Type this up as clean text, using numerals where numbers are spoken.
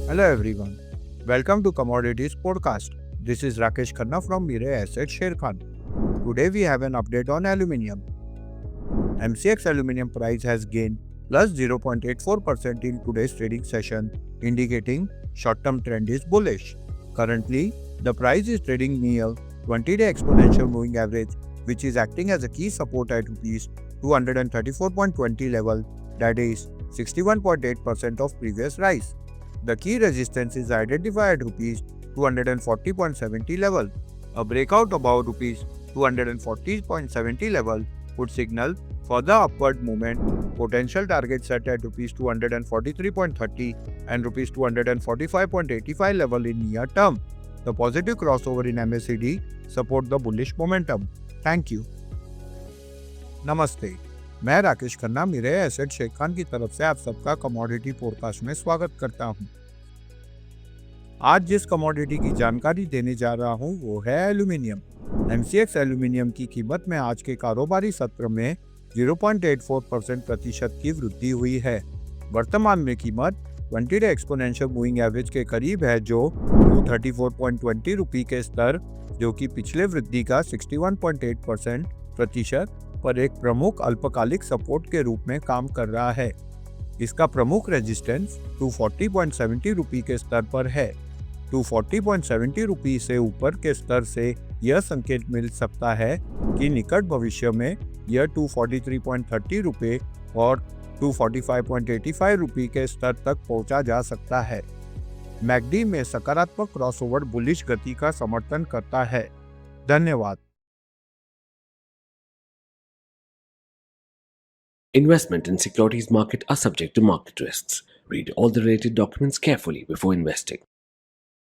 Hello everyone. Welcome to Commodities Podcast. This is Rakesh Khanna from Mirae Asset Sharekhan. Today we have an update on aluminium. MCX Aluminium price has gained plus 0.84% in today's trading session, indicating short-term trend is bullish. Currently, the price is trading near 20-day exponential moving average, which is acting as a key support at Rs 234.20 level, that is 61.8% of previous rise. The key resistance is identified at Rs 240.70 level. A breakout above Rs 240.70 level would signal further upward movement. Potential targets set at Rs 243.30 and Rs 245.85 level in near term. The positive crossover in MACD support the bullish momentum. Thank you. नमस्ते, मैं Rakesh Khanna मिरेय asset Sharekhan की तरफ से आप सबका commodity podcast में स्वागत करता हूं। आज जिस कमोडिटी की जानकारी देने जा रहा हूं वो है एल्यूमिनियम। MCX एल्यूमिनियम की कीमत में आज के कारोबारी सत्र में 0.84% प्रतिशत की वृद्धि हुई है। वर्तमान में कीमत 20-डे एक्सपोनेंशियल मूविंग एवरेज के करीब है, जो 234.20 रुपये के स्तर, जो कि पिछले वृद्धि का 61.8% प्रतिशत पर एक प्रमुख अल्पकालिक सपोर्ट के रूप में काम कर रहा है। इसका प्रमुख रेजिस्टेंस 240.70 रुपये के स्तर पर है। 240.70 रुपये से ऊपर के स्तर से यह संकेत मिल सकता है कि निकट भविष्य में यह 243.30 रुपये और 245.85 रुपये के स्तर तक पहुंचा जा सकता है। मैकडी में सकारात्मक क्रॉसओवर बुलिश गति का समर्थन करता है। धन्यवाद। Investment in securities market are subject to market risks. Read all the related documents carefully before investing.